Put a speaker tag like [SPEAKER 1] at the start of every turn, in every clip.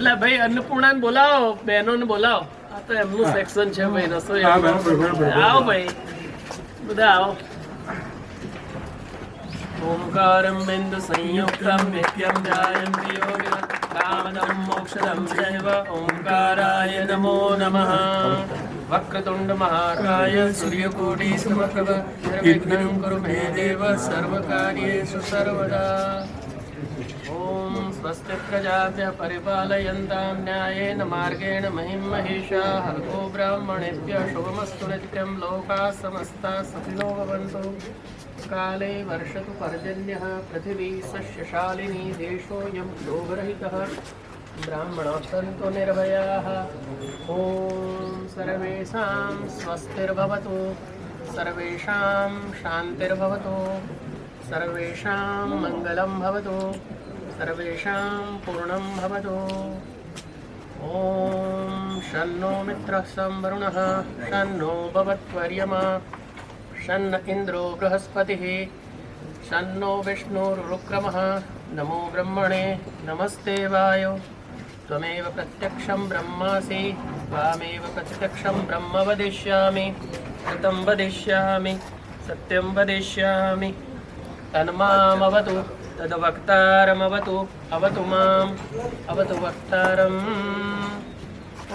[SPEAKER 1] એટલે ભાઈ અન્નપૂર્ણાને બોલાવો, બહેનોને બોલાવો. આ તો એમનું સેક્શન છે ભાઈ, રસોઈ. આવો ભાઈ, બધા આવો. ઓમકારમ બિંદુ સંયુક્તમ નિત્યમ જાયંતિ યોગિનઃ કામદં મોક્ષદં ચૈવ ઓમકારાય નમો નમઃ. વક્રતુંડ મહાકાય સૂર્યકોટિ સમપ્રભ નિર્વિઘ્नं કુરુ મે દેવ સર્વકાર્યેષુ સર્વદા. ઓમ સ્વસ્તિ પ્રજાભ્યઃ પરિપાલયન્તાં ન્યાયેન માર્ગેણ મહિં મહિષાઃ. ગો બ્રાહ્મણેભ્યઃ શુભમસ્તુ નિત્યં. લોકાः સમસ્તાः સુખિનો ભવन्तु. કાલે વર્ષતુ પર્જન્યઃ. પૃથિવી સસ્યશાલિની. દેશોऽયં લોભરહિતः. બ્રાહ્મણાः સन्तु निर्भयाः. ઓમ સર્વેષાં સ્વસ્તિર્ભવતુ. સર્વેષાં શાંતિર્ભવતુ. સર્વેષાં મંગલં ભવતુ. સર્વેષાં પૂર્ણં ભવતુ. ઓમ શન્નો મિત્રઃ સં વરુણઃ. શન્નો ભવત્વર્યમા. શન્ન ઇન્દ્રો બૃહસ્પતિઃ. શન્નો વિષ્ણુરુક્રમઃ. નમો બ્રહ્મણે નમસ્તે વાયો. ત્વમેવ પ્રત્યક્ષં બ્રહ્માસि. ત્વામેવ પ્રત્યક્ષં બ્રહ્મ વදිષ્યામિ. સત્યં વદિષ્યામિ. સત્યં વદિષ્યામિ. તન્મામવતુ તદ્વક્તારમવતુ. અવતુ મામ અવતુ વક્તારમ.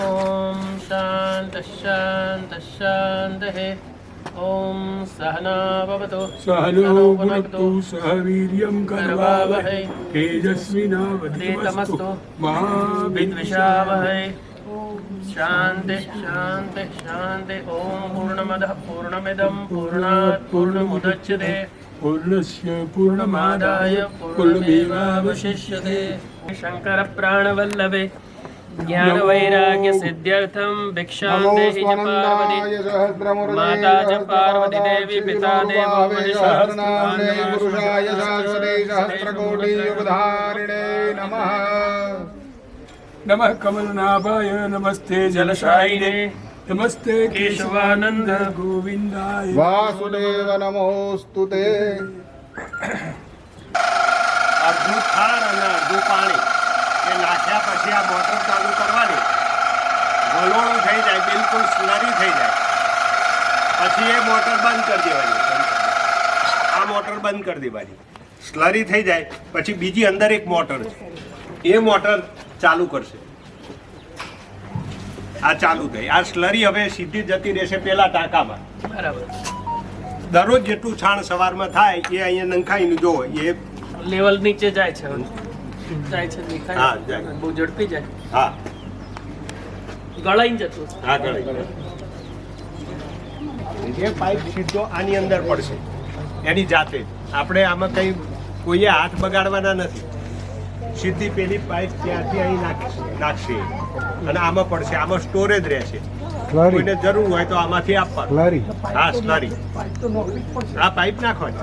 [SPEAKER 1] ઓમ શાંતઃ શાંતઃ શાંતઃ. ઓમ સહના ભવતુ
[SPEAKER 2] સહનો ભુનક્તુ સહ વીર્યં કરવાવહૈ તેજસ્વિનાવધીતમસ્તુ મા
[SPEAKER 1] વિદ્વિષાવહૈ. શાંતિ શાંતિ શાંતિ. ઓમ પૂર્ણમદઃ પૂર્ણમિદં પૂર્ણાત પૂર્ણમુદચ્યતે
[SPEAKER 2] પૂર્ણસ્ય પૂર્ણમાદાય
[SPEAKER 1] પૂર્ણમેવાવશિષ્યતે. શંકર પ્રાણવલ્લભે જ્ઞાન વૈરાગ્ય સિદ્ધ્યર્થમ ભિક્ષાં દેહિ ચ પાર્વતી. માતા ચ પાર્વતી દેવી પિતા દેવો
[SPEAKER 3] પુરુષાય શાશ્વતે સહસ્રકોટિ યુગધારિણે નમઃ.
[SPEAKER 2] નમઃ કમલનાભાય નમસ્તે જલશાયિને નમસ્તે કેશવાનંદ ગોવિંદાય
[SPEAKER 3] વાસુદેવ નમોસ્તુતે.
[SPEAKER 4] અડધું ખાંડ અને અડધું પાણી એ નાખ્યા પછી આ મોટર ચાલુ કરવાની. વલોણું થઈ જાય, બિલકુલ સ્લરી થઈ જાય પછી એ મોટર બંધ કરી દેવાની. આ મોટર બંધ કરી દેવાની. સ્લરી થઈ જાય પછી બીજી અંદર એક મોટર છે, એ મોટર ચાલુ કરશે. આ ચાલુ થઈ. આ સ્લરી હવે સીધી જતી રહેશે પેલા ટાંકામાં.
[SPEAKER 1] બરાબર.
[SPEAKER 4] દરરોજ જેટલું છાણ સવારમાં થાય એ અહીંયા નંખાઈને જોવો. એ
[SPEAKER 1] લેવલ નીચે જાય છે, જાય છે,
[SPEAKER 4] હા,
[SPEAKER 1] દેખાય
[SPEAKER 4] જાય.
[SPEAKER 1] બહુ ઝડપી જાય,
[SPEAKER 4] હા
[SPEAKER 1] ગળાઈને જતું.
[SPEAKER 4] આગળ એ પાઇપ સીધો આની અંદર પડશે એની જાતે. આપણે આમાં કંઈ કોઈએ હાથ બગાડવાના નથી. સીધી પેલી પાઇપ ત્યાંથી અહીં નાખશે અને આમાં પડશે. આમાં સ્ટોરેજ રહેશે. કોઈને જરૂર હોય તો આમાંથી આપવાનું. હા, સ્લરી. આ પાઇપ નાખવાની.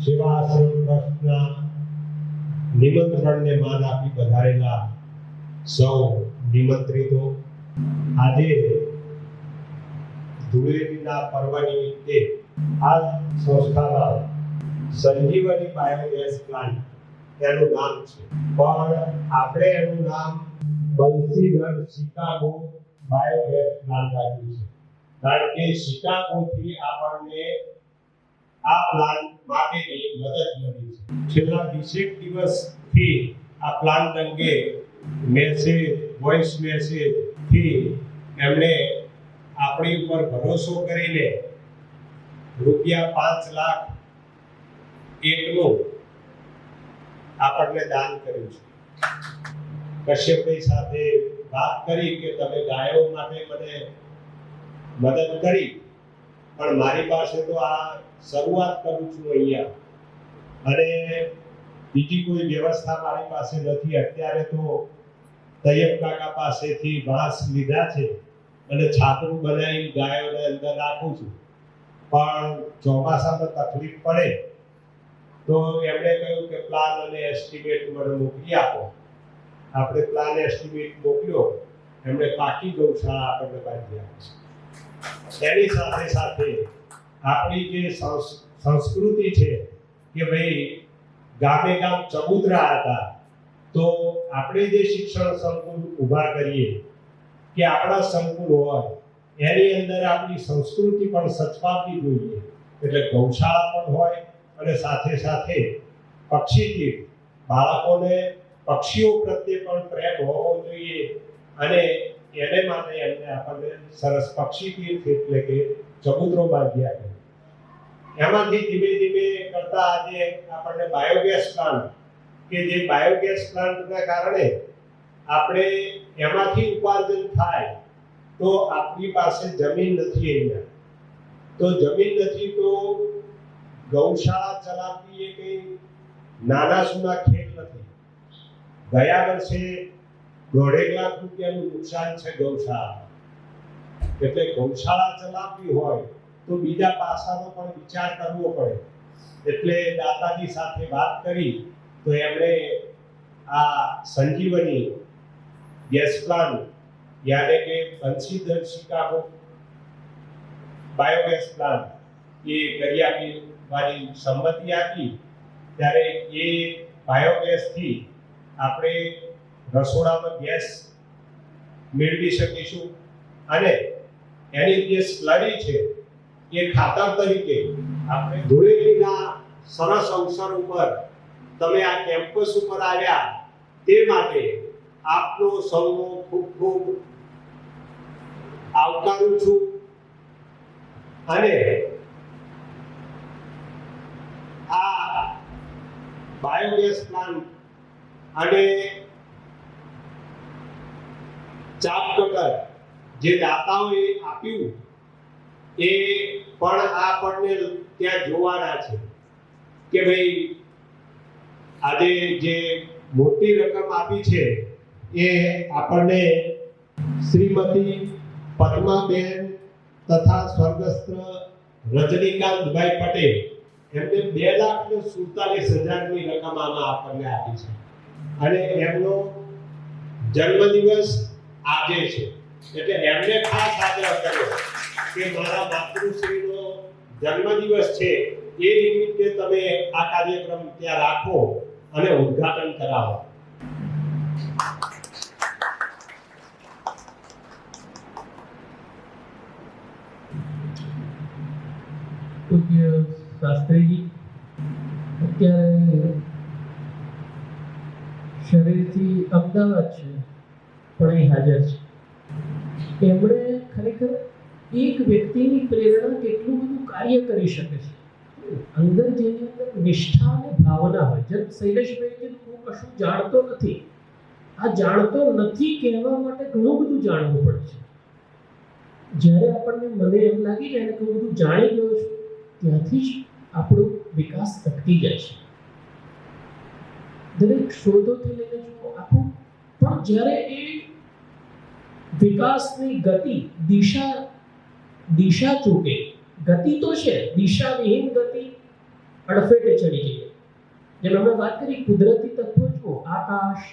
[SPEAKER 4] સેવાશ્રમના નિમંત્રણને માન આપી પધારેલા સૌ નિમંત્રિતો, આજે ધૂળેટીના પર્વ નિમિત્તે આ સંસ્થામાં સંજીવની બાયોગેસ પ્લાન્ટ એનું નામ છે, પણ આપણે એનું નામ બંસીગઢ શિકાગો બાયોગેસ પ્લાન્ટ રાખ્યું છે. કારણ કે શિકાગોથી આપણને આ પ્લાન્ટ માટેની મદદ મળી છે. છેલ્લા 20 દિવસથી આ પ્લાન્ટ અંગે મેસેજ, વોઇસ મેસેજથી એમણે આપણી ઉપર ભરોસો કરીને ₹5,00,000 એકનું આપણને દાન કર્યું છે. કશ્યપભાઈ સાથે વાત કરી કે તમે ગાયો માટે મને મદદ કરી, પણ મારી પાસે તો આ શરૂઆત કરું છું અહીંયા, અને બીજી કોઈ વ્યવસ્થા મારી પાસે નથી. અત્યારે તો તૈયબ કાકા પાસેથી ઘાસ લીધા છે અને છાપરું બનાવી ગાયોને અંદર રાખું છું, પણ ચોમાસામાં તકલીફ પડે તો એમણે કહ્યું કે પ્લાન અને એસ્ટિમેટ મને મોકલી આપો. આપણે પ્લાન એસ્ટિમેટ મોકલ્યો, એમણે પાકી ગૌશાળા આપણને બાંધી આપી છે. એની સાથે સાથે આપણી જે સંસ્કૃતિ છે કે ભાઈ ગામે ગામ ચબૂતરા હતા, તો આપણે જે શિક્ષણ સંકુલ ઊભા કરીએ કે આપણા સંકુલ હોય એની અંદર આપણી સંસ્કૃતિ પણ સચવાતી જોઈએ. એટલે ગૌશાળા પણ હોય અને સાથે સાથે પક્ષી બાળકોને પક્ષીઓ પ્રત્યે પણ પ્રેમ હોવો જોઈએ, અને એને માટે એમને આપણને સરસ પક્ષી તીર્થ એટલે કે ચબૂતરો બાંધી આપ્યો. એમાંથી ધીમે ધીમે કરતા આજે આપણને બાયોગેસ પ્લાન્ટ, કે જે બાયોગેસ પ્લાન્ટના કારણે આપણે એમાંથી ઉપાર્જન થાય, તો આપણી પાસે જમીન નથી અહીંયા, તો જમીન નથી તો ગૌશાળા ચલાવવી એ કઈ નાના સુના ખેલ નથી. ગયા વર્ષે 1.5 લાખ રૂપિયાનું નુકસાન છે ગૌશાળા. એટલે ગૌશાળા ચલાવવી હોય તો બીજા પાસાનો પણ વિચાર કરવો પડે. એટલે દાદાજી સાથે વાત કરી તો એમણે આ સંજીવની ગેસ પ્લાન્ટ યાને કે બંસીધર શિકાગો બાયોગેસ પ્લાન્ટ એ કરી આપવાની સંમતિ આપી. ત્યારે એ બાયોગેસથી આપણે રસોડામાં ગેસ મેળવી શકીશું, અને એની જે સ્લરી છે એ ખાતર તરીકે આપણે ધૂળેટીના સરસ અવસર ઉપર તમે આ કેમ્પસ ઉપર આવ્યા તે માટે આપનો સૌનો ખૂબ ખૂબ આવકારું છું. અને આ બાયોગેસ પ્લાન્ટ અને ચાપ કટર જે દાતાઓએ આપ્યું એ પણ આપણને ત્યાં જોવાના છે કે ભાઈ આજે જે મોટી રકમ આપી છે એ આપણને શ્રીમતી પદ્માબેન તથા સ્વર્ગસ્થ રજનીકાંતભાઈ પટેલ એમને 2,47,000 ની રકમ આમાં આપણને આપી છે. અને એમનો જન્મદિવસ આજે છે, એટલે એમને ખાસ આગ્રહ કર્યો કે મારા માતૃશ્રીનો જન્મદિવસ છે એ નિમિત્તે તમે આ કાર્યક્રમ ત્યાં રાખો અને ઉદ્ઘાટન કરાવો.
[SPEAKER 1] પૂજ્ય શાસ્ત્રીજી અત્યારે શરીરથી અમદાવાદ છે પણ અહીં હાજર છે. એમણે ખરેખર એક વ્યક્તિની પ્રેરણા કેટલું બધું કાર્ય કરી શકે છે. અંદર જેની અંદર નિષ્ઠા અને ભાવના હોય. જેમ શૈલેષભાઈ કીધું, હું કશું જાણતો નથી. આ જાણતો નથી કહેવા માટે ઘણું બધું જાણવું પડે છે. જ્યારે આપણને મને એમ લાગી જાય કે હું બધું જાણી ગયો છું, ત્યાંથી જ આપણો વિકાસ અટકી જાય છે. દરેક શોધોથી લઈને જો આખું, પણ જ્યારે એ વિકાસની ગતિ દિશા ચૂકે, ગતિ તો છે, દિશાવિહીન ગતિ અડફેટે ચડી ગઈ. જેમ અમે વાત કરી કુદરતી તત્વો જુઓ, આકાશ,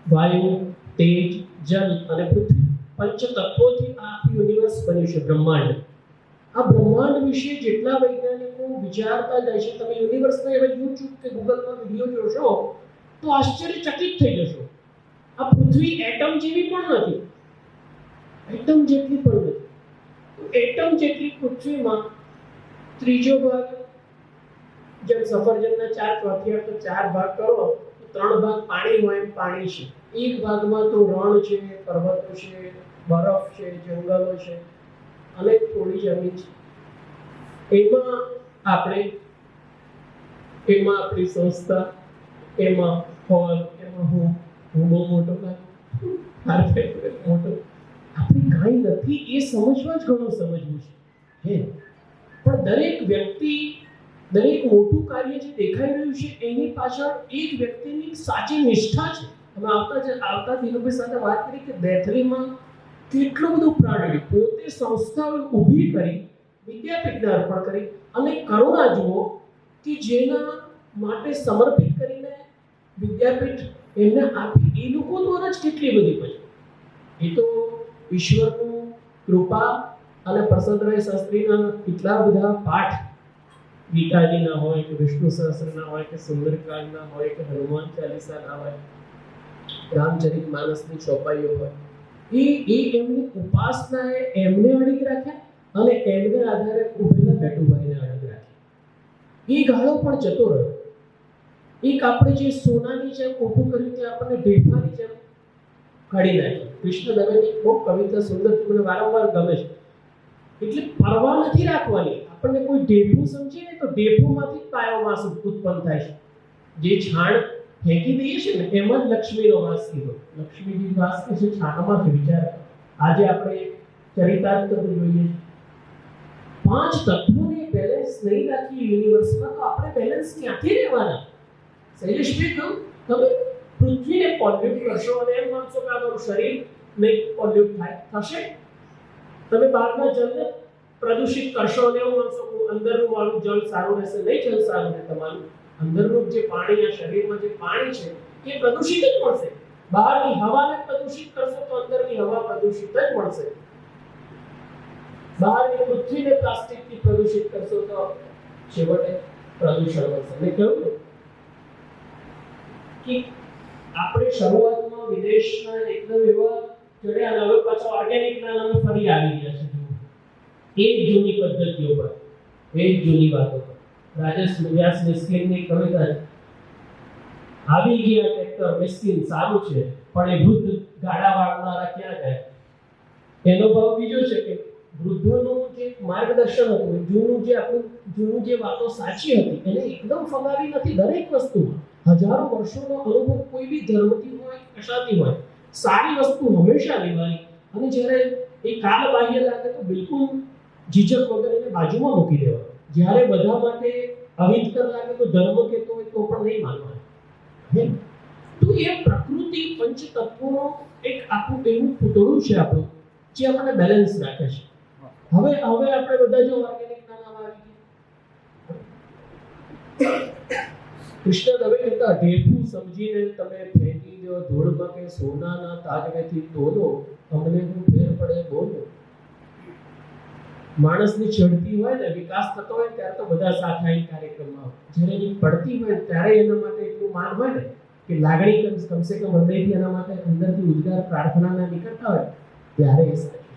[SPEAKER 1] વાયુ, તેજ, જલ અને પૃથ્વી, પંચ તત્વોથી આ યુનિવર્સ બન્યું છે, બ્રહ્માંડ. આ બ્રહ્માંડ વિશે જેટલા વૈજ્ઞાનિકો વિચારતા જાય છે, તમે યુનિવર્સના એવા યુટ્યુબ કે ગૂગલમાં વિડીયો જોશો તો આશ્ચર્યચકિત થઈ જશો. આ પૃથ્વી એટમ જેવી પણ નથી, એટમ જેટલી પણ નથી. એટમ જેટલી પૃથ્વીમાં ત્રીજો ભાગ, જેમ સફરજનના 4 ચોથિયા તો 4 ભાગ કરો તો 3 ભાગ પાણી હોય એમ પાણી છે. એક ભાગમાં તો રણ છે, પર્વતો છે, બરફ છે, જંગલો છે અને થોડી જમીન છે. એમાં આપણી સંસ્થા, એમાં હોલ, એમાં હું બહુ મોટો લાગુ, મારો ફેવરેટ મોટો, આપણે કાંઈ નથી એ સમજવા જ ઘણું સમજવું છે. પણ દરેક વ્યક્તિ, દરેક મોટું કાર્ય જે દેખાઈ રહ્યું છે એની પાછળ એક વ્યક્તિની સાચી નિષ્ઠા છે. અમે આવતા દિનોભાઈ સાથે વાત કરી કે દેથલીમાં કેટલું બધું પ્રાણ, પોતે સંસ્થાઓ ઊભી કરી, વિદ્યાપીઠને અર્પણ કરી, અને કરુણા જુઓ કે જેના માટે સમર્પિત કરીને વિદ્યાપીઠ એમને આપી, એ લોકો દ્વારા જ કેટલી બધી બચી. એ તો ઈશ્વરનું કૃપા અને પ્રસન્નરાય શાસ્ત્રીના કેટલા બધા પાઠ, ગીતાજીના હોય કે વિષ્ણુ સહસ્ત્રના હોય કે સુંદરકાંડના હોય કે હનુમાન ચાલીસાના હોય, રામચરિત માનસની ચોપાઈઓ હોય, એ એમની ઉપાસનાએ એમને અડીગ રાખ્યા અને એમને આધારે ઉભેલા બેટુભાઈને અડીગ રાખ્યા. એ ગાળો પણ જતો રહ્યો. એક આપણે જે સોનાની જેમ ઊભું કર્યું તે આપણને ઢેફાની જેમ કાઢી નાખ્યું. કૃષ્ણ દવેની બહુ કવિતા સુંદર, મને વારંવાર ગમે છે. એટલે પરવા નથી રાખવાની. આપણને કોઈ ઢેફું સમજે ને તો ઢેફુંમાંથી જ પાયો વાસ ઉત્પન્ન થાય છે. જે છાણ ફેંકી દઈએ છે ને એમાં જ લક્ષ્મીનો વાસ કીધો. લક્ષ્મીજી વાસ કે છે છાણમાંથી. વિચાર, આજે આપણે ચરિતાર્થ જોઈએ, 5 તત્વોને બેલેન્સ નહીં રાખી યુનિવર્સમાં, તો આપણે બેલેન્સ ક્યાંથી રહેવાના? શૈલેષભાઈ કહું, તમે પૃથ્વીને પોલ્યુટ કરશો અને એમ માનશો કે આપણું શરીર નહીં પોલ્યુટ થશે. તમે બહારના જળને પ્રદૂષિત કરશો અને એવું માનશો કે અંદરનું વાળું જળ સારું રહેશે. નહીં જળ સારું રહે. તમારું અંદરનું જે પાણી, આ શરીરમાં જે પાણી છે એ પ્રદૂષિત જ મળશે. બહારની હવાને પ્રદૂષિત કરશો તો અંદરની હવા પ્રદૂષિત જ મળશે. બહારની પૃથ્વીને પ્લાસ્ટિકથી પ્રદૂષિત કરશો તો છેવટે પ્રદૂષણ મળશે. મેં કહ્યું કે આપણે શરૂઆતમાં વિદેશના એકદમ એવા ચડ્યા અને હવે પાછા ઓર્ગેનિકના નામે ફરી આવી ગયા છે. એ જ જૂની પદ્ધતિઓ પર, એ જ જૂની વાતો પર. રાજેશ વ્યાસ મિસ્કિનની કવિતા છે, આવી ગયા ટ્રેક્ટર મિસ્કિન સારું છે પણ એ વૃદ્ધ ગાડા વાળનારા ક્યાં ગયા? એનો ભાવ બીજો છે કે વૃદ્ધોનું જે માર્ગદર્શન હતું, જૂનું જે વાતો સાચી હતી એને એકદમ ફગાવી નથી. દરેક વસ્તુમાં હજારો વર્ષોનો અનુભવ કોઈ બી ધર્મથી હોય, કશાથી હોય, સારી વસ્તુ હંમેશા લેવાની, અને જ્યારે એ કાલ બાહ્ય લાગે તો બિલકુલ ઝીઝક વગર એને બાજુમાં મૂકી દેવાનું. જ્યારે બધા માટે અહિતકર લાગે તો ધર્મ કહેતો હોય તો પણ નહીં માનવાનું. તો એ પ્રકૃતિ પંચતત્વોનો એક આખું એવું પૂતળું છે આપણું, જે આપણને બેલેન્સ રાખે છે. હવે આપણે બધા જો ઓર્ગેનિક નામ આવી કૃષ્ણ દવે કહેતા, ઢેફું સમજીને તમે ફેંકી દો ધૂળમાં કે સોનાના તાજવેથી તોલો, અમને હું ફેર પડે બોલો. માણસની ચડતી હોય ને, વિકાસ થતો હોય ત્યારે તો બધા સાથ કાર્યક્રમમાં, જ્યારે એની પડતી હોય ત્યારે એના માટે એટલું માન હોય ને કે લાગણી કમસે કમ હૃદયથી એના માટે અંદરથી ઉદ્ગાર પ્રાર્થનાના નીકળતા હોય ત્યારે એ સાચું છે.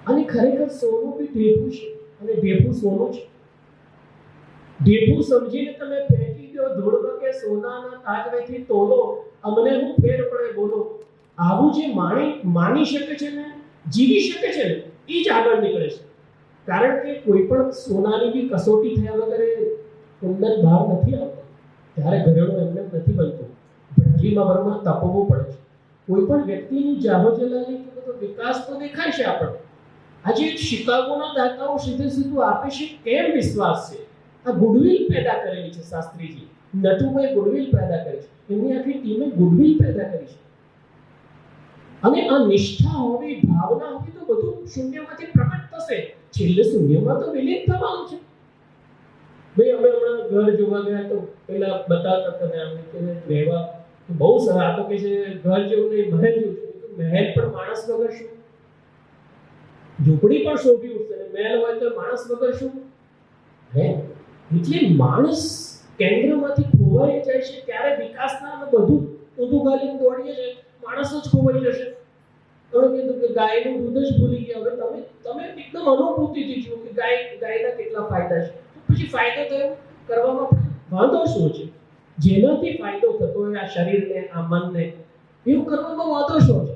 [SPEAKER 1] અને ખરેખર સોનું બી ઢેફું છે અને ઢેફું સોનું છે. ઢેફું સમજીને તમે ફેંકી દો ધૂળમાં કે સોનાના તાજવેથી તોલો, અમને હું ફેર પડે બોલો. આવું જે માની શકે છે ને, જીવી શકે છે ને, એ જ આગળ નીકળે છે. કારણ કે કોઈ પણ સોનાની બી કસોટી થયા વગર કુંદન બહાર નથી આવતો. ત્યારે ઘરેણું એમને નથી બનતું. ભઠ્ઠીમાં બરોબર તપવું પડે છે. કોઈ પણ વ્યક્તિની જાહો જલાલી કે બધો વિકાસ તો દેખાય છે આપણને. આજે શિકાગોના દાતાઓ સીધું આપે છે. કેમ વિશ્વાસ છે? આ ગુડવિલ પેદા કરેલી છે શાસ્ત્રીજી. નટુભાઈ ગુડવિલ પેદા કરી છે. એમની આખી ટીમે ગુડવિલ પેદા કરી છે. અને આ નિષ્ઠા હોવી, ભાવના હોવી તો બધું શૂન્યમાંથી પ્રકટ થશે. છેલ્લે શૂન્યમાં તો વિલીન થવાનું છે. ભાઈ અમે હમણાં ઘર જોવા ગયા તો પેલા બતાવતા હતા અમને કે રહેવા બહુ સરસ. આ તો કે છે ઘર જેવું નહીં મહેલ જેવું છે. મહેલ પણ માણસ વગર શું? ઝૂંપડી પણ શોભી ઉઠશે, મહેલ હોય તો માણસ વગર શું? એટલે માણસ કેન્દ્રમાંથી ખોવાઈ જાય છે ત્યારે વિકાસના અમે બધું ઊંધું ગાલીને દોડીએ છે, માણસ જ ખોવાઈ જશે. તમે કીધું કે ગાયનું દૂધ જ ભૂલી ગયા. હવે તમે એકદમ અનુભૂતિથી જુઓ કે ગાયના કેટલા ફાયદા છે. પછી ફાયદો થયો કરવામાં વાંધો શું છે? જેનાથી ફાયદો થતો હોય આ શરીરને, આ મનને, એવું કરવામાં વાંધો શું છે?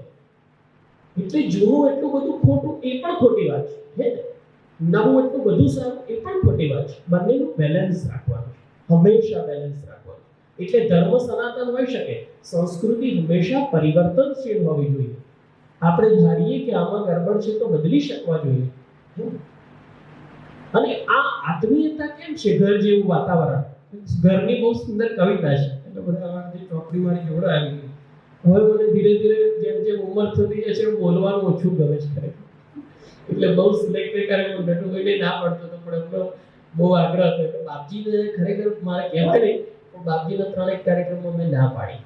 [SPEAKER 1] એટલે જૂનું એટલું બધું ખોટું, એ પણ ખોટી વાત છે. નવું એટલું બધું સારું એ પણ ખોટી વાત છે. બંનેનું બેલેન્સ રાખવાનું છે, હંમેશા બેલેન્સ રાખવાનું. એટલે ધર્મ સનાતન હોઈ શકે, સંસ્કૃતિ હંમેશા પરિવર્તનશીલ હોવી જોઈએ. આપણે ધારીએ કે આમાં ગડબડ છે તો બદલી શકવા જોઈએ. અને આ આત્મીયતા કેમ છે? ઘર જેવું વાતાવરણ, ઘરની બહુ સુંદર કવિતા છે. એટલે બધા જે ચોપડી મારી જોડે આવી ગઈ. હવે મને ધીરે ધીરે જેમ જેમ ઉંમર થતી જાય છે એમ બોલવાનું ઓછું ગમે છે ખરેખર. એટલે બહુ સિલેક્ટ કરે હું નટુભાઈને ના પડતો હતો, પણ એમનો બહુ આગ્રહ હતો કે બાપજીને ખરેખર મારે કહેવાય નહીં, પણ બાપજીના 3 એક કાર્યક્રમમાં મેં ના પાડી.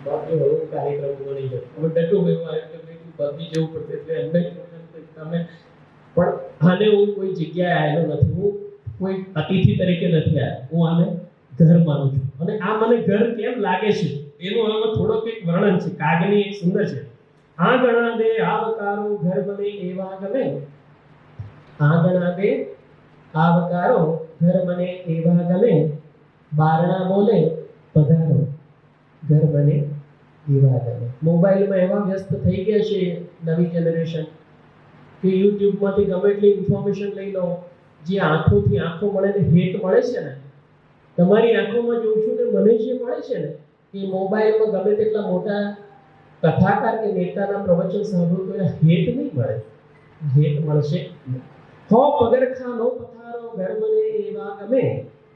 [SPEAKER 1] બાપજી હવે કાર્યક્રમમાં નહીં જતો. હવે નટુભાઈ મારે કે મેં બાપજી જવું પડશે એટલે એમને તમે પણ આને હું કોઈ જગ્યાએ આવેલો નથી, હું કોઈ અતિથિ તરીકે નથી આવ્યો, હું આને ઘર માનું છું. અને આ મને ઘર કેમ લાગે છે એનું આમાં થોડોક એક વર્ણન છે. કાગની એક સુંદર છે. આંગણા દે આવકારો ઘર બને એવા ગમે, આંગણા દે આવકારો ઘર બને એવા ગમે, બારણા બોલે પધારો ઘર બને એવા ગમે. મોબાઈલમાં એવા વ્યસ્ત થઈ ગયા છે નવી જનરેશન કે યુટ્યુબમાંથી ગમે એટલી ઇન્ફોર્મેશન લઈ લો. જે આંખોથી આંખો મળે ને હેત મળે છે ને, તમારી આંખોમાં જોઉં છું ને મને જે મળે છે ને એ મોબાઈલમાં ગમે તેટલા મોટા કથાકાર કે નેતાના પ્રવચન સાંભળું તો હેત નહીં મળે. હેત મળશે. હો પગરખા નો પથારો ઘર મને એવા ગમે,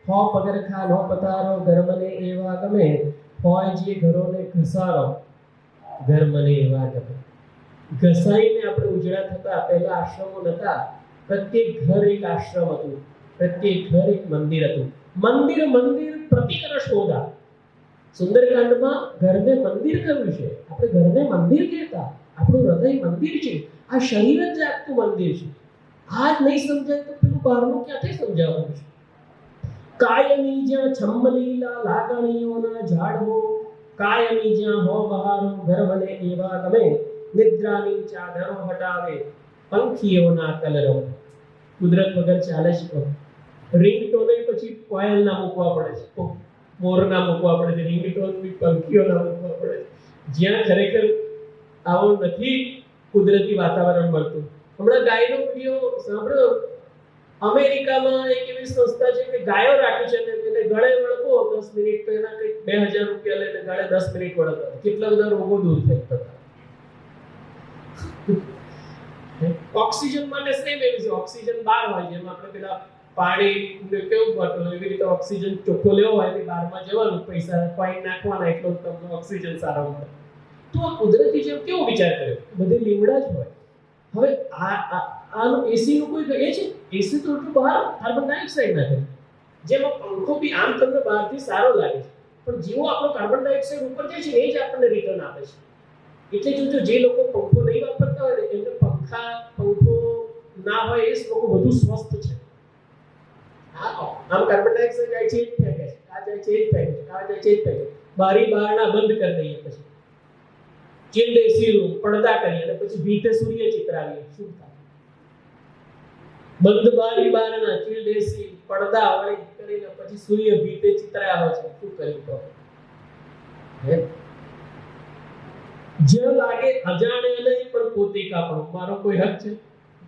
[SPEAKER 1] હો પગરખા નો પથારો ઘર મને એવા ગમે, હોય જે ઘરોને ઘસારો ઘર મને એવા ગમે. ઘસાઈને આપણે ઉજળા થતા, પહેલા આશ્રમો નતા, પ્રત્યેક ઘર એક આશ્રમ હતું, પ્રત્યેક ઘર એક મંદિર હતું. મંદિર મંદિર પ્રતિકર શોધા. સુંદરકાંડમાં ઘરને મંદિર કહ્યું છે. આપણે ઘરને મંદિર કહેતા, આપણું હૃદય મંદિર છે. આ શરીર જ આખું મંદિર છે. આ જ નહીં સમજાય તો પેલું બહારનું ક્યાંથી સમજાવવાનું છે? કાયમી જ્યાં છમ્મલીલા લાગણીઓના ઝાડવો, કાયમી જ્યાં હો બહારો ઘર મને એવા ગમે, નિદ્રાની ચાદરો હટાવે પંખીઓના કલરવ. કુદરત વગર ચાલે છે. રિંગટોને પછી કોયલના મૂકવા પડે છે, મોરના મૂકવા પડે છે, રિંગટોન બી પંખીઓના મૂકવા પડે છે. જ્યાં ખરેખર આવો નથી કુદરતી વાતાવરણ મળતું. હમણાં ગાયનો વિડીયો સાંભળ્યો. અમેરિકામાં એક એવી સંસ્થા છે કે ગાયો રાખી છે અને ગળે વળગો 10 મિનિટ તો એના કંઈક 2000 રૂપિયા લઈને ગળે 10 મિનિટ વળગો. કેટલા બધા રોગો દૂર થઈ જતા. ઓક્સિજન માટે સેમ એવી છે. ઓક્સિજન બહાર હોય, જેમ આપણે પેલા પાણી કેવું બોટલ એવી રીતે ઓક્સિજન ચોખ્ખો લેવો હોય તો બહારમાં જવાનું, પૈસા કોઈન નાખવાના, એટલો તમને ઓક્સિજન સારો મળે. તો આ કુદરતી જેમ કેવો વિચાર કર્યો, બધે લીમડા જ હોય. હવે આનું એસી નું કોઈ એ છે? એસી તો એટલું બહાર કાર્બન ડાયોક્સાઇડ નાખે, જેમાં પંખો બી આમ તમને બહારથી સારો લાગે છે, પણ જેવો આપણો કાર્બન ડાયોક્સાઇડ ઉપર જાય છે એ જ આપણને રિટર્ન આપે છે. એટલે જોજો, જે લોકો પંખો નહીં વાપરતા હોય ને એમને પંખો ના હોય એ લોકો વધુ સ્વસ્થ છે. આમ કાર્બન ડાયોક્સાઇડ જાય છે એ જ ફેંકે છે, આ જાય છે એ જ ફેંકે છે, આ જાય છે એ જ ફેંકે છે. બારી બારણા બંધ કરી દઈએ, પછી ચિલ્ડ એસી રૂમ પડદા કરીએ અને પછી ભીતે સૂર્ય ચિત્ર આવીએ, શું થાય? બંધ બારી બારણા, ચિલ્ડ એસી, પડદા વળી કરીને પછી સૂર્ય ભીતે ચિત્ર આવે છે, શું કર્યું તો? જ્યાં લાગે અજાણે નહીં પણ પોતે કાપડું. મારો કોઈ હક છે?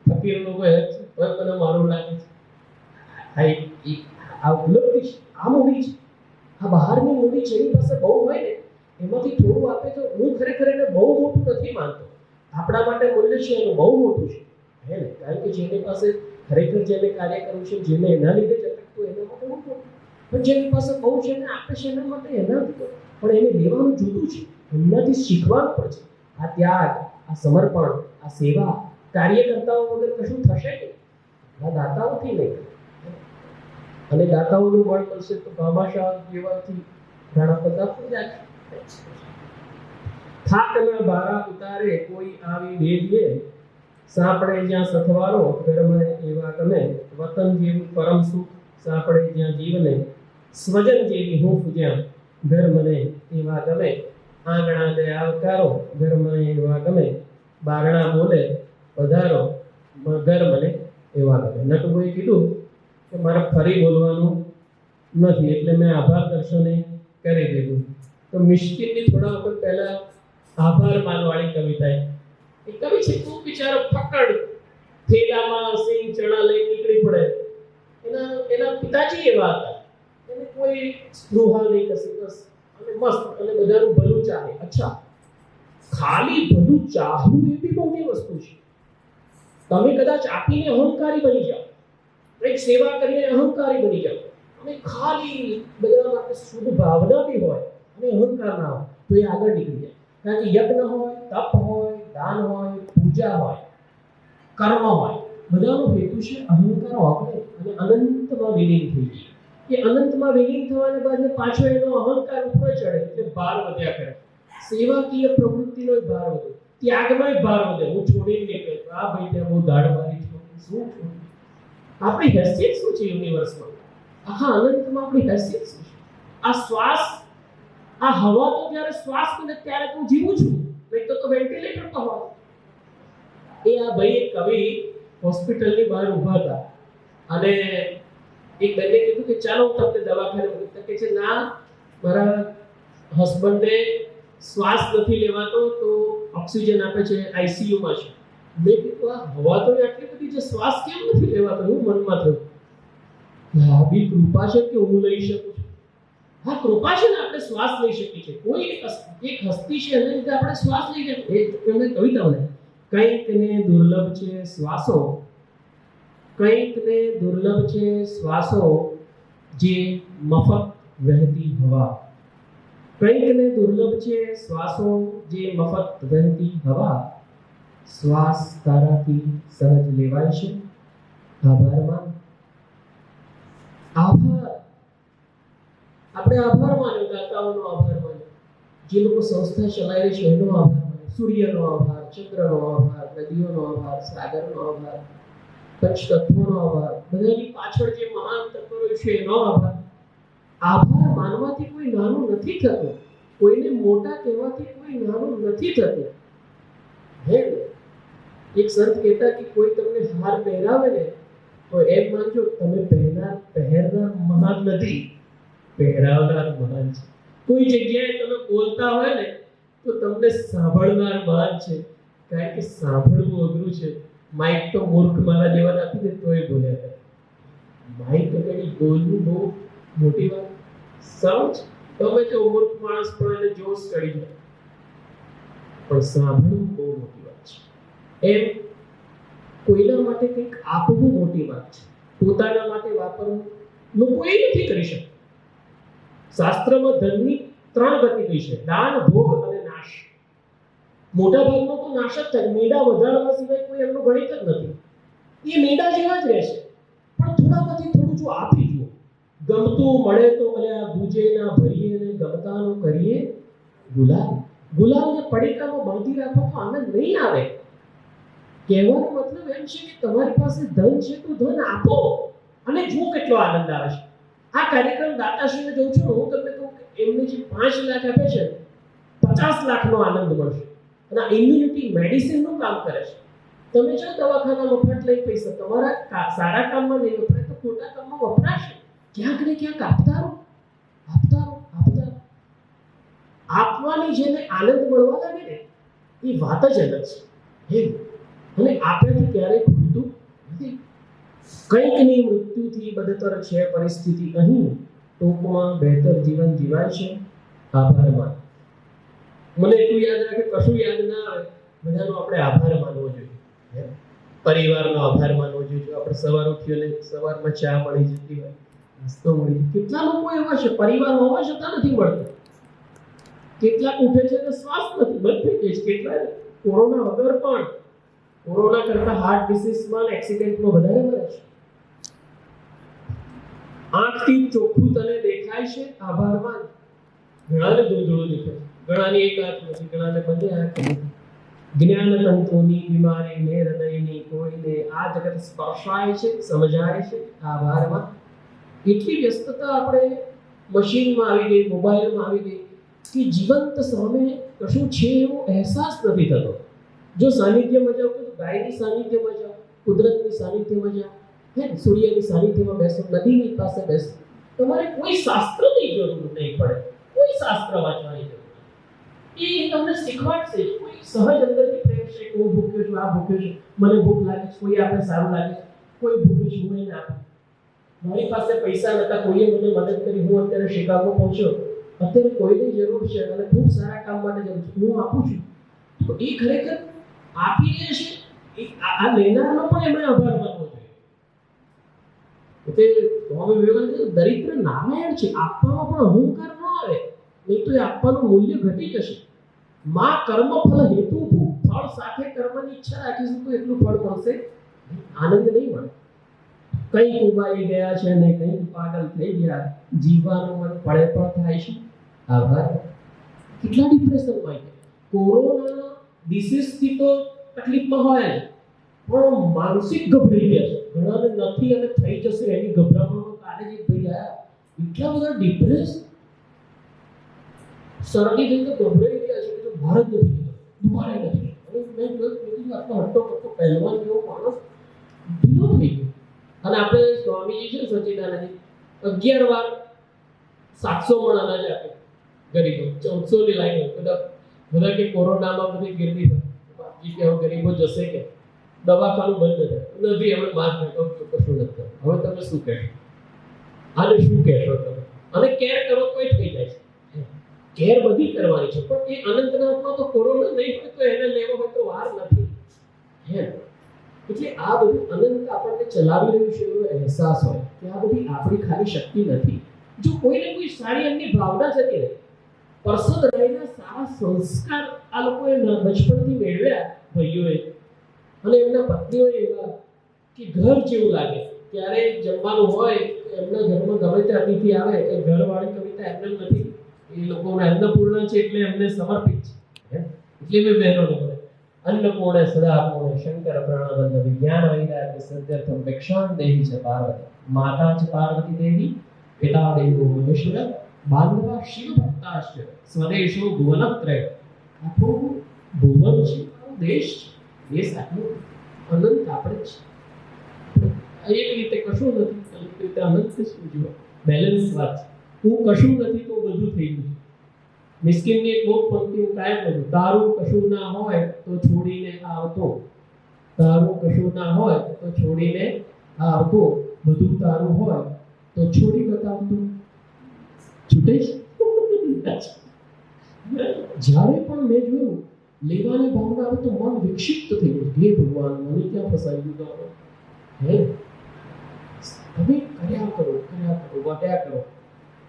[SPEAKER 1] ફકીરનો કોઈ હક છે? હવે મને મારું લાગે છે. આ ઉપલબ્ધિ છે, આ મૂડી છે, આ બહારની મૂડી છે. એની પાસે બહુ હોય ને એમાંથી થોડું આપે તો હું ખરેખર એને બહુ મોટું નથી માનતો. આપણા માટે મૂલ્ય છે એનું બહુ મોટું છે, હે ને? કારણ કે જેની પાસે ખરેખર જેને કાર્ય કરવું છે, જેને એના લીધે જ અટકતું એના માટે મોટું. પણ જેની પાસે બહુ છે ને આપે છે એના માટે એના પણ એને લેવાનું જુદું છે. એમનાથી શીખવાનું પણ છે. આ ત્યાગ, આ સમર્પણ, આ સેવા કાર્યકર્તાઓ વગર કશું થશે નહીં. આ દાતાઓથી નહીં. અને દાતાઓનું બળ મળશે તો ભામાશાહ જેવાથી ઘણા બધા પૂજા છે. થાકના ભારા ઉતારે કોઈ આવી બેલીએ, સાંપડે જ્યાં સથવારો ઘર મને એવા ગમે, વતન જેવું પરમ સુખ સાંપડે જ્યાં જીવને, સ્વજન જેવી હૂંફ જ્યાં ઘર મને એવા ગમે, આંગણા દે આવકારો ઘર મને એવા ગમે, બારણા બોલે પધારો ઘર મને એવા ગમે. નટુભાઈએ કીધું કે મારે ફરી બોલવાનું નથી, એટલે મેં આભાર દર્શને કરી દીધું. તો મિશ્કિનની થોડા વખત પહેલા આભાર માનવાળી કવિતા, એ કવિ છે ખૂબ બિચારો ફક્કડ, થેલામાં સિંગ ચણા લઈને નીકળી પડે. એના પિતાજી એવા હતા, એને કોઈ સ્પૃહા નહીં કશી, બસ અને મસ્ત અને બધાનું ભલું ચાહે. અચ્છા, ખાલી ભલું ચાહવું એ બી મોટી વસ્તુ છે. તમે કદાચ આપીને અહંકારી બની જાઓ, કંઈક સેવા કરીને અહંકારી બની જાઓ, અને ખાલી બધા માટે શુભ ભાવના બી હોય અને અહંકાર ના હોય, તો એ આગળ નીકળી જાય. કારણ કે યજ્ઞ હોય, તપ હોય, દાન હોય, પૂજા હોય, કર્મ હોય, બધાનો હેતુ છે અહંકાર ઓગળે અને અનંતમાં વિલીન થઈ જાય. એ અનંતમાં વિલીન થવાને બાદ પાછો એનો અહંકાર ઉપર ચડે એટલે ભાર વધ્યા કરે. સેવાકીય પ્રવૃત્તિનો ભાર વધે, ત્યાગનો ભાર વધે. હું છોડીને નીકળે, આ ભાઈ ત્યાં બહુ દાડ મારી છોડી, શું છોડી? આપણી હેસિયત શું છે યુનિવર્સમાં? આખા અનંતમાં આપણી હેસિયત શું છે? આ શ્વાસ, આ હવા તો જ્યારે શ્વાસ કરે ત્યારે હું જીવું છું, નહીં તો વેન્ટિલેટર તો હોય. એ આ ભાઈ એક કવિ હોસ્પિટલની બહાર ઊભા હતા અને એક બેને કીધું કે ચાલો હું તમને દવાખાને મૂકું. તો કે છે ના, મારા હસબન્ડને શ્વાસ નથી લેવાતો તો ઓક્સિજન આપે છે, આઈસીયુ માં છે. મેં કીધું આ હવા તો આટલી બધી છે, શ્વાસ કેમ નથી લેવાતો? એવું મનમાં થયું. આ બી કૃપા છે કે હું લઈ શકું છું. હા, કૃપા છે ને, આપણે શ્વાસ લઈ શકીએ છીએ. કોઈ એક હસ્તી છે એને લીધે આપણે શ્વાસ લઈ શકીએ. એમને કવિતાઓને કંઈક ને દુર્લભ છે શ્વાસો, કંઈક ને દુર્લભ છે શ્વાસો, જે મફત વહેતી હવા. કંઈક ને દુર્લભ છે શ્વાસો, જે મફત વહેતી હવા. શ્વાસ તારાથી સહજ લેવાય છે. આભાર માન. આભાર, આપણે આભાર માન્યો, દાતાઓનો આભાર માન્યો, જે લોકો સંસ્થા ચલાવે છે એનો આભાર માન્યો, સૂર્યનો આભાર, ચંદ્રનો આભાર, નદીઓનો આભાર, સાગરનો આભાર, પંચતત્વોનો આભાર, બધાની પાછળ જે મહાન તત્વો છે એનો આભાર. આભાર માનવાથી કોઈ નાનું નથી થતું, કોઈને મોટા કહેવાથી કોઈ નાનું નથી થતું. હે, એક સંત કહેતા કે કોઈ તમને હાર પહેરાવે ને તો એમ માનજો તમે પહેરનાર મહાન નથી, પહેરાવનાર મહાન છે. કોઈ જગ્યાએ તમે બોલતા હોય ને તો તમને સાંભળનાર મહાન છે, કારણ કે સાંભળવું અઘરું છે. માઇક તો મૂર્ખ મારા જેવાને આપી દે તોય બોલ્યા કરે. માઇક આગળ બોલવું બહુ મોટી વાત. સમજ, તમે તો મૂર્ખ માણસ પણ એને જોશ ચડી જાય, પણ સાંભળવું બહુ મોટી વાત છે. એમ કોઈના માટે કંઈક આપવું મોટી વાત છે, પોતાના માટે વાપરવું લોકો એ નથી કરી શકતા. શાસ્ત્રમાં ધનની 3 ગતિ કહી છે: દાન, ભોગ અને નાશ. મોટા ભાગનો તો નાશ જ થાય. મેડા વધારવા સિવાય કોઈ એમનું ગણિત જ નથી. એ મેડા જેવા જ રહેશે, પણ થોડામાંથી થોડું જો આપી જુઓ. ગમતું મળે તો ભલે ગુજે ના ભરીએ ને ગમતાનું કરીએ ગુલાલ. ગુલાલને પડીકામાં બાંધી રાખો તો આનંદ નહીં આવે. કહેવાનો મતલબ એમ છે કે તમારી પાસે ધન છે તો ધન આપો અને જુઓ કેટલો આનંદ આવે છે. આ કાર્યક્રમ દાતાશ્રીને જોઉં છું, હું તમને કહું કે એમને જે 5 લાખ આપે છે 50 લાખનો આનંદ મળશે. અને આ ઇમ્યુનિટી મેડિસિનનું કામ કરે છે. તમે જો દવાખાના મફત લઈ પૈસા તમારા સારા કામમાં નહીં વપરાય તો ખોટા કામમાં વપરાશે. ક્યાંક ને ક્યાંક આપતા રહો. આપવાની જેને આનંદ મળવા લાગે ને એ વાત જ અલગ છે. અને આપ્યાથી ક્યારેય ખૂટતું નથી. કંઈકની મૃત્યુથી બદતર છે પરિસ્થિતિ અહીં, ટૂંકમાં બહેતર જીવન જીવાય છે. આભાર માન. મને એટલું યાદ રાખે, કશું યાદ ના આવે, બધાનો આપણે આભાર માનવો જોઈએ. પરિવારનો આભાર માનવો જોઈએ. જો આપણે સવાર ઉઠીને સવારમાં ચા મળી જતી હોય, નાસ્તો મળી, કેટલા લોકો એવા છે પરિવાર હોવા છતાં નથી મળતો. કેટલાક ઉઠે છે તો શ્વાસ નથી બંધ થઈ જાય છે. કેટલા કોરોના વગર પણ, કોરોના કરતા હાર્ટ ડિસીઝમાં એક્સિડન્ટમાં વધારે મરે છે. આંખથી ચોખ્ખું તને દેખાય છે, આભાર માન. ઘણાને ધૂંધળું દેખાય, ઘણાની એક આંખ નથી, ઘણાને બંને આંખ નથી. જ્ઞાન તંતુની બીમારીને હૃદયની કોઈને આ જગત સ્પર્શાય છે, સમજાય છે. આભાર માન. એટલી વ્યસ્તતા આપણે મશીનમાં આવી ગઈ, મોબાઈલમાં આવી ગઈ કે જીવંત સામે કશું છે એવો અહેસાસ નથી થતો. જો સાનિધ્યમાં જાઓ તો ગાયની સાનિધ્યમાં જાઓ, કુદરતની સાનિધ્યમાં જાઓ, સૂર્યની સાનિધ્યમાં બેસો, નદીની પાસે બેસો, તમારે કોઈ શાસ્ત્રની જરૂર નહીં પડે, કોઈ શાસ્ત્ર વાંચવાની જરૂર નહીં. એ તમને શીખવાડશે, કોઈ સહજ અંદરથી પ્રેમ છે કે હું ભૂખ્યો છું, આ ભૂખ્યો છું, મને ભૂખ લાગે છે, કોઈ આપે સારું લાગે છે, કોઈ ભૂખ્યો છે હું એને આપું. મારી પાસે પૈસા નતા, કોઈએ મને મદદ કરી, હું અત્યારે શિકાગો પહોંચ્યો, અત્યારે કોઈની જરૂર છે અને ખૂબ સારા કામ માટે જરૂર છે, હું આપું છું. તો એ ખરેખર આપી રહે છે, આ લેનારનો પણ એમણે આભાર માનવો જોઈએ. એટલે સ્વામી વિવેકાનંદ દરિદ્ર નારાયણ છે, આપવામાં પણ અહંકાર ન આવે, નહીં તો એ આપવાનું મૂલ્ય ઘટી જશે. માં કર્મ ફળ હેતુ ફળ સાથે કર્મની ઈચ્છા રાખીશું તો એટલું ફળ મળશે, આનંદ નહીં મળે. કઈ ઉબાઈ ગયા છે ને કઈ પાગલ થઈ ગયા, જીવવાનું મન પડે પણ થાય છે. આભાર. કેટલા ડિપ્રેશનમાં આવી ગયા. કોરોના ડિસીઝ થી તો તકલીફમાં હોય ને, પણ માનસિક ગભરાઈ ગયા છે. ઘણાને નથી અને થઈ જશે એની ગભરામણમાં કાલે જ ભાઈ આયા, એટલા બધા ડિપ્રેસ, શરદી થઈ તો ગભરાઈ ગયા છે કે ભારત નથી, દુબારે નથી. અને મેં જોયું આટલો હટ્ટો કટ્ટો પહેલવાન જેવો માણસ ઢીલો થઈ ગયો. અને આપણે સ્વામીજી છે સચિદાનંદ 11 વાર 700 મણ અનાજ આપે ગરીબો, 1400 ની લાઈન. બધા કે કોરોનામાં બધી ગીરદી બાકી કે ગરીબો જશે કે દવાખાનું બંધ નથી, હવે માસ્ક કશું નથી. હવે તમે શું કહેશો? આને શું કહેશો તમે? અને કેર કરો તો એ થઈ જાય છે. કેર બધી કરવાની છે, પણ એ અનંતનાથમાં તો કોરોના નહીં હોય તો એને લેવો હોય તો વાર નથી. હે એટલે આ બધું અનંત આપણને ચલાવી રહ્યું છે એવો અહેસાસ હોય કે આ બધી આપણી ખાલી શક્તિ નથી. જો કોઈને કોઈ સારી એમની ભાવના જતી રહે, પરસદ રહીના સારા સંસ્કાર આ લોકોએ બચપણથી મેળવ્યા ભાઈઓએ, અને એમના પત્નીઓએ એવા કે ઘર જેવું લાગે. ત્યારે જમવાનું હોય એમના ઘરમાં ગમે તે અતિથિ આવે એ ઘરવાળી કવિતા એમને નથી, એ લોકોને અન્નપૂર્ણા છે એટલે એમને સમર્પિત છે. એટલે મેં બહેનોને બોલે अन्नपूर्णे सदापूर्णे शंकर प्राणवल्लभ विज्ञान वैराग्य सिद्ध्यर्थम भिक्षां देहि च पार्वती माता च पार्वती देवी पिता देवो महेश्वर बांधवा शिव भक्ताश्च स्वदेशो भुवनत्रय. આખું ભુવન છે, દેશ છે, એ સાચું અનંત આપણે છે. એક રીતે કશું નથી, એક રીતે અનંત છે. જુઓ બેલેન્સ વાત છે. હું કશું નથી તો બધું થઈ ગયું. મિસ્કિનની એક બહુ પંક્તિ હું કાયમ કરું, તારું કશું ના હોય તો છોડીને આવતો, તારું કશું ના હોય તો છોડીને આવતો, બધું તારું હોય તો છોડી બતાવતો. છૂટે છે. જ્યારે પણ મેં જોયું લેવાની ભાવના આવે તો મન વિક્ષિપ્ત થઈ ગયું. હે ભગવાન, મને ક્યાં ફસાઈ ગયું? હે તમે કર્યા કરો, વહ્યા કરો.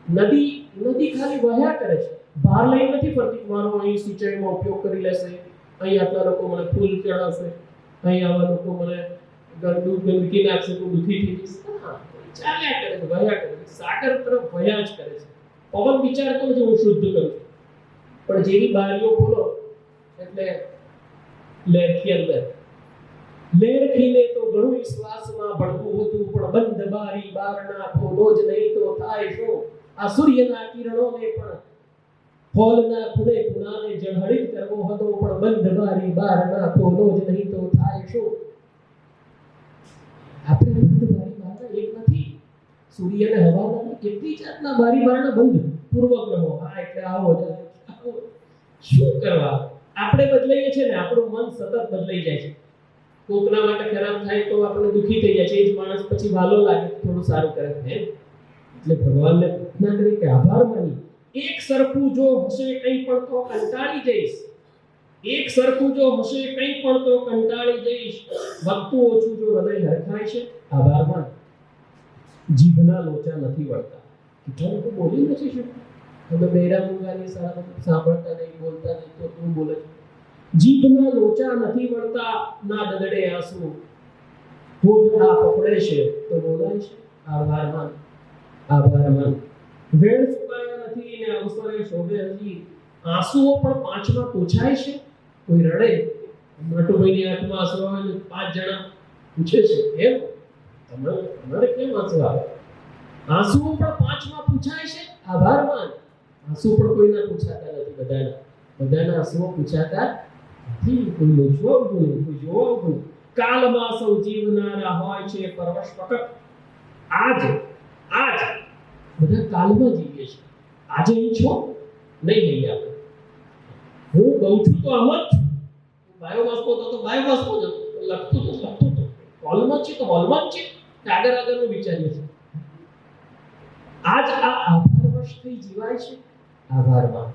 [SPEAKER 1] નદી ખાલી વહ્યા કરે છે, બહાર લઈ નથી ફરતી. મારો અહીં સિંચાઈમાં ઉપયોગ કરી લેશે, અહીં આટલા લોકો મને ફૂલ ચડાવશે, અહીં આવા લોકો મને ગંદકી નાખશે તો દુઃખી થઈ જઈશ. ચાલ્યા કરે છે, વહ્યા કરે છે. સાગર તરફ વહ્યા જ કરે છે. પવન વિચારતો જ હું શુદ્ધ કરું છું, પણ જેવી બારીઓ ખોલો એટલે લહેરખી અંદર. લહેરખીને તો ઘણું શ્વાસમાં ભળતું હતું, પણ બંધ બારી બારણા ખોલો જ નહીં તો થાય શું? આ સૂર્યના કિરણોને પણ ફોલના ખૂણે ખૂણાને ઝળહળિત કરવો હતો, પણ બંધ બારી બારણા ખોલો જ નહીં તો થાય શું? આપણે બંધ બારી બારણા એક નથી, સૂર્યને હવા નથી, કેટલી જાતના બારી બારણા બંધ. પૂર્વગ્રહો, હા એટલે આવો શું કરવા? આપણે બદલાઈએ છીએ ને, આપણું મન સતત બદલાઈ જાય છે. કોકના માટે ખરાબ થાય તો આપણે દુઃખી થઈ જાય છે, એ જ માણસ પછી વાલો લાગે થોડું સારું કરે. એટલે ભગવાનને પ્રાર્થના કરી કે આભાર માની. એક સરખું જો હશે કંઈ પણ તો કંટાળી જઈશ, એક સરખું જો હશે કંઈ પણ તો કંટાળી જઈશ. વધતું ઓછું જો હૃદય હરખાય છે, આભાર માન. જીભના લોચા નથી વળતા. કેટલા લોકો બોલી નથી શકતા. તમે બેરા મુંગાની સાંભળતા નહીં, બોલતા નહીં તો તું બોલે. જીભના લોચા નથી વળતા, ના દદડે આંસુ, હોઠા ફફડે છે તો બોલાય છે, આભાર માન. આભાર માન. વેણ ચૂકાયા નથી ને અવસરે શોભે હજી, આંસુઓ પણ પાંચમાં પૂછાય છે. કોઈ રડે, નટુભાઈની આંખમાં આંસુ આવે ને 5 જણા પૂછે છે એમ તમારે કેમ આંસુ આવે? આંસુઓ પણ પાંચમાં પૂછાય છે, આભાર માન. આંસુ પણ કોઈના પૂછાતા નથી, બધાના આંસુઓ પૂછાતા નથી. કોઈ લોચવા ઉભું નહીં, કોઈ જોવા ઉભું નહીં. કાલમાં સૌ જીવનારા હોય છે પરવશ ફકત આજ બધા કાલમાં જીવીએ છીએ. આજે અહીં છો નહીં, નહીં આપણે. હું ગઉં છું તો આમ જ છું, બાયોમાસ તો બાયોમાસ જ હતું, લખતું તો હોલમાં છે તો હોલમાં જ છે, આગળનું વિચારીએ છીએ. આજ આ આભારવશ થઈ જીવાય છે. આભારમાં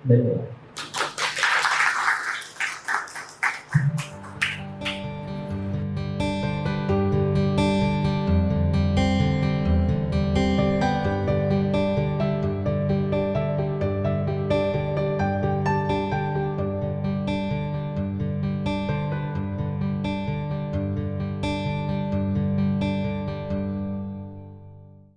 [SPEAKER 1] ધન્યવાદ.